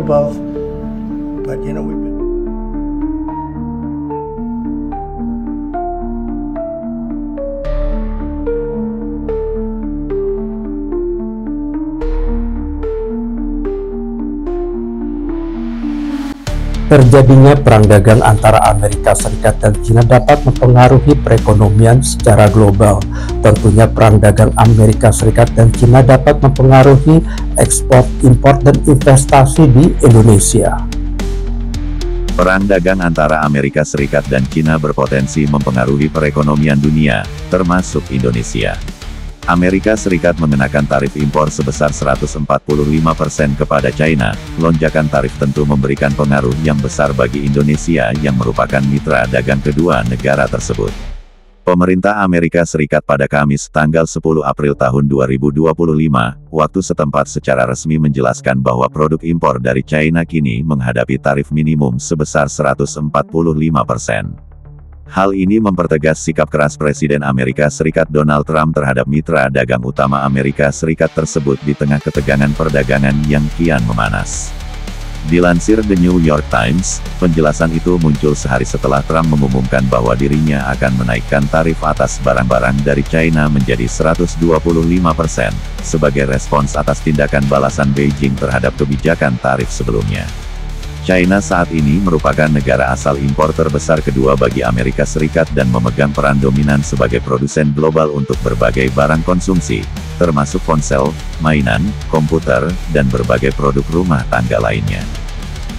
for both, but we've been. Terjadinya perang dagang antara Amerika Serikat dan China dapat mempengaruhi perekonomian secara global. Tentunya perang dagang Amerika Serikat dan China dapat mempengaruhi ekspor, impor, dan investasi di Indonesia. Perang dagang antara Amerika Serikat dan China berpotensi mempengaruhi perekonomian dunia, termasuk Indonesia. Amerika Serikat mengenakan tarif impor sebesar 145% kepada China. Lonjakan tarif tentu memberikan pengaruh yang besar bagi Indonesia yang merupakan mitra dagang kedua negara tersebut. Pemerintah Amerika Serikat pada Kamis tanggal 10 April tahun 2025, waktu setempat secara resmi menjelaskan bahwa produk impor dari China kini menghadapi tarif minimum sebesar 145%. Hal ini mempertegas sikap keras Presiden Amerika Serikat Donald Trump terhadap mitra dagang utama Amerika Serikat tersebut di tengah ketegangan perdagangan yang kian memanas. Dilansir The New York Times, penjelasan itu muncul sehari setelah Trump mengumumkan bahwa dirinya akan menaikkan tarif atas barang-barang dari China menjadi 125% sebagai respons atas tindakan balasan Beijing terhadap kebijakan tarif sebelumnya. China saat ini merupakan negara asal impor terbesar kedua bagi Amerika Serikat dan memegang peran dominan sebagai produsen global untuk berbagai barang konsumsi, termasuk ponsel, mainan, komputer, dan berbagai produk rumah tangga lainnya.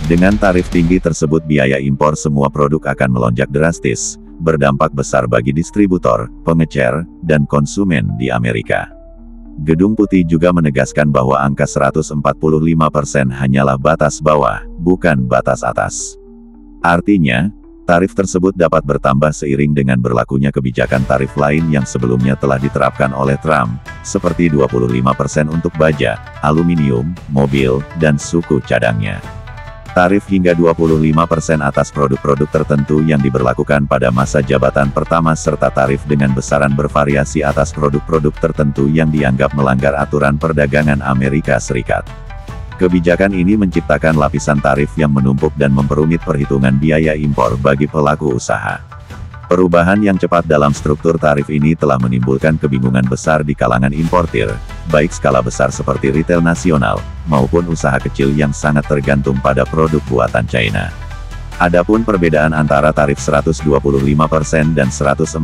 Dengan tarif tinggi tersebut, biaya impor semua produk akan melonjak drastis, berdampak besar bagi distributor, pengecer, dan konsumen di Amerika. Gedung Putih juga menegaskan bahwa angka 145% hanyalah batas bawah, bukan batas atas. Artinya, tarif tersebut dapat bertambah seiring dengan berlakunya kebijakan tarif lain yang sebelumnya telah diterapkan oleh Trump, seperti 25% untuk baja, aluminium, mobil, dan suku cadangnya. Tarif hingga 25% atas produk-produk tertentu yang diberlakukan pada masa jabatan pertama serta tarif dengan besaran bervariasi atas produk-produk tertentu yang dianggap melanggar aturan perdagangan Amerika Serikat. Kebijakan ini menciptakan lapisan tarif yang menumpuk dan memperumit perhitungan biaya impor bagi pelaku usaha. Perubahan yang cepat dalam struktur tarif ini telah menimbulkan kebingungan besar di kalangan importir, baik skala besar seperti retail nasional, maupun usaha kecil yang sangat tergantung pada produk buatan China. Adapun perbedaan antara tarif 125% dan 145%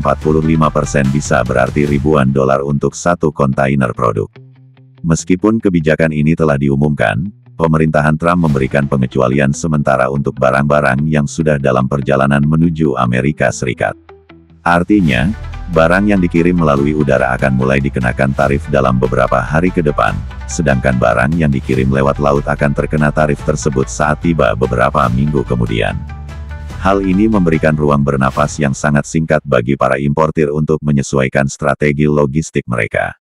bisa berarti ribuan dolar untuk satu kontainer produk. Meskipun kebijakan ini telah diumumkan, pemerintahan Trump memberikan pengecualian sementara untuk barang-barang yang sudah dalam perjalanan menuju Amerika Serikat. Artinya, barang yang dikirim melalui udara akan mulai dikenakan tarif dalam beberapa hari ke depan, sedangkan barang yang dikirim lewat laut akan terkena tarif tersebut saat tiba beberapa minggu kemudian. Hal ini memberikan ruang bernapas yang sangat singkat bagi para importir untuk menyesuaikan strategi logistik mereka.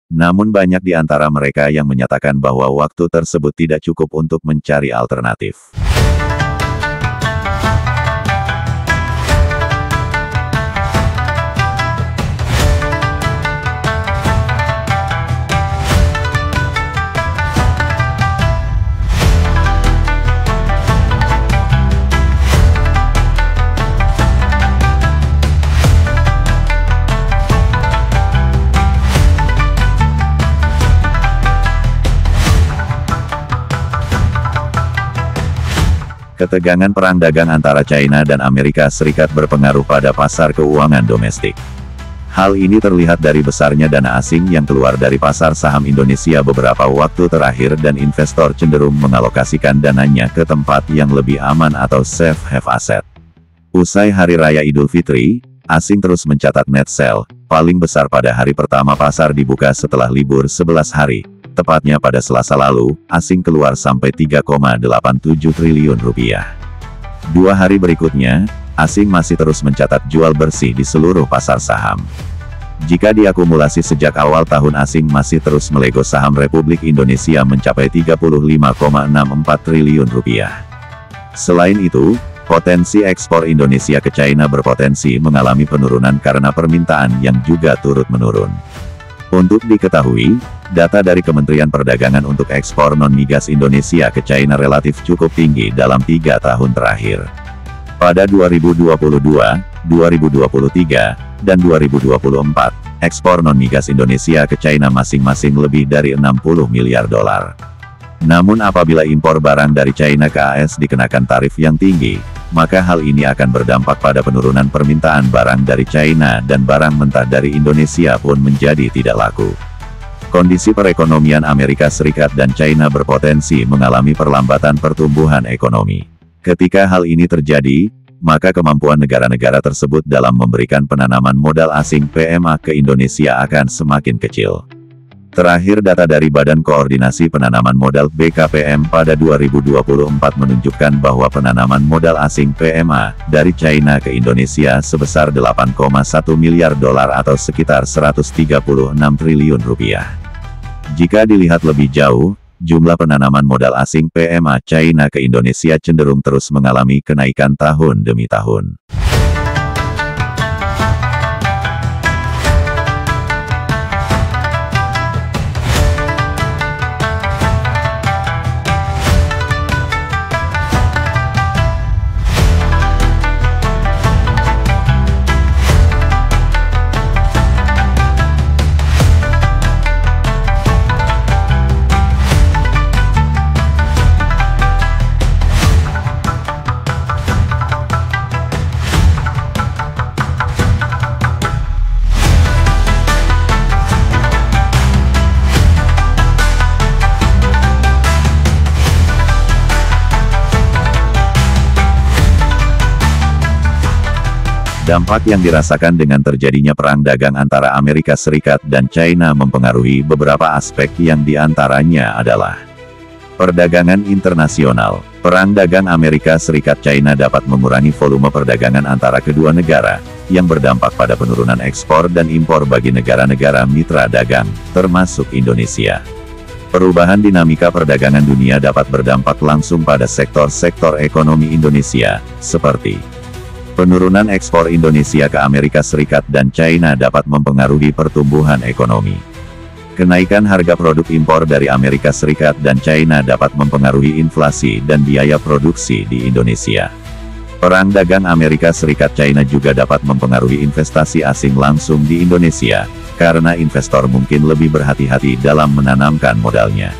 Namun banyak di antara mereka yang menyatakan bahwa waktu tersebut tidak cukup untuk mencari alternatif. Ketegangan perang dagang antara China dan Amerika Serikat berpengaruh pada pasar keuangan domestik. Hal ini terlihat dari besarnya dana asing yang keluar dari pasar saham Indonesia beberapa waktu terakhir dan investor cenderung mengalokasikan dananya ke tempat yang lebih aman atau safe have asset. Usai Hari Raya Idul Fitri, asing terus mencatat net sell paling besar pada hari pertama pasar dibuka setelah libur 11 hari. Tepatnya pada Selasa lalu, asing keluar sampai 3,87 triliun rupiah. 2 hari berikutnya, asing masih terus mencatat jual bersih di seluruh pasar saham. Jika diakumulasi sejak awal tahun, asing masih terus melego saham Republik Indonesia mencapai 35,64 triliun rupiah. Selain itu, potensi ekspor Indonesia ke China berpotensi mengalami penurunan karena permintaan yang juga turut menurun. Untuk diketahui, data dari Kementerian Perdagangan untuk ekspor non-migas Indonesia ke China relatif cukup tinggi dalam 3 tahun terakhir. Pada 2022, 2023, dan 2024, ekspor non-migas Indonesia ke China masing-masing lebih dari 60 miliar dolar. Namun apabila impor barang dari China ke AS dikenakan tarif yang tinggi, maka hal ini akan berdampak pada penurunan permintaan barang dari China dan barang mentah dari Indonesia pun menjadi tidak laku. Kondisi perekonomian Amerika Serikat dan China berpotensi mengalami perlambatan pertumbuhan ekonomi. Ketika hal ini terjadi, maka kemampuan negara-negara tersebut dalam memberikan penanaman modal asing PMA ke Indonesia akan semakin kecil. Terakhir data dari Badan Koordinasi Penanaman Modal BKPM pada 2024 menunjukkan bahwa penanaman modal asing PMA dari China ke Indonesia sebesar 8,1 miliar dolar atau sekitar 136 triliun rupiah. Jika dilihat lebih jauh, jumlah penanaman modal asing PMA China ke Indonesia cenderung terus mengalami kenaikan tahun demi tahun. Dampak yang dirasakan dengan terjadinya perang dagang antara Amerika Serikat dan China mempengaruhi beberapa aspek yang diantaranya adalah perdagangan internasional. Perang dagang Amerika Serikat-China dapat mengurangi volume perdagangan antara kedua negara, yang berdampak pada penurunan ekspor dan impor bagi negara-negara mitra dagang, termasuk Indonesia. Perubahan dinamika perdagangan dunia dapat berdampak langsung pada sektor-sektor ekonomi Indonesia, seperti penurunan ekspor Indonesia ke Amerika Serikat dan China dapat mempengaruhi pertumbuhan ekonomi. Kenaikan harga produk impor dari Amerika Serikat dan China dapat mempengaruhi inflasi dan biaya produksi di Indonesia. Perang dagang Amerika Serikat-China juga dapat mempengaruhi investasi asing langsung di Indonesia, karena investor mungkin lebih berhati-hati dalam menanamkan modalnya.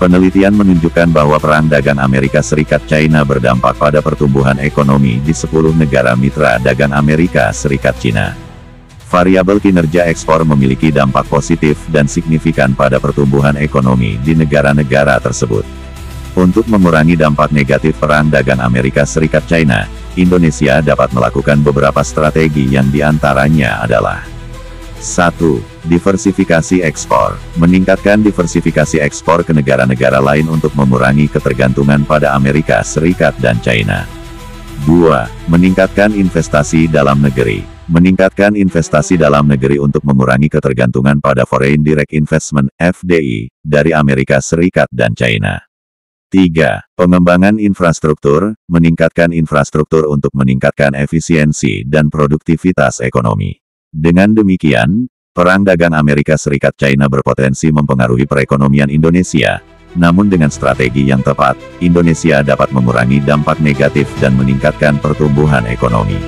Penelitian menunjukkan bahwa perang dagang Amerika Serikat-China berdampak pada pertumbuhan ekonomi di 10 negara mitra dagang Amerika Serikat-China. Variabel kinerja ekspor memiliki dampak positif dan signifikan pada pertumbuhan ekonomi di negara-negara tersebut. Untuk mengurangi dampak negatif perang dagang Amerika Serikat-China, Indonesia dapat melakukan beberapa strategi yang diantaranya adalah 1. Diversifikasi ekspor. Meningkatkan diversifikasi ekspor ke negara-negara lain untuk mengurangi ketergantungan pada Amerika Serikat dan China. 2. Meningkatkan investasi dalam negeri. Meningkatkan investasi dalam negeri untuk mengurangi ketergantungan pada Foreign Direct Investment (FDI) dari Amerika Serikat dan China. 3. Pengembangan infrastruktur. Meningkatkan infrastruktur untuk meningkatkan efisiensi dan produktivitas ekonomi. Dengan demikian, perang dagang Amerika Serikat-China berpotensi mempengaruhi perekonomian Indonesia, namun dengan strategi yang tepat, Indonesia dapat mengurangi dampak negatif dan meningkatkan pertumbuhan ekonomi.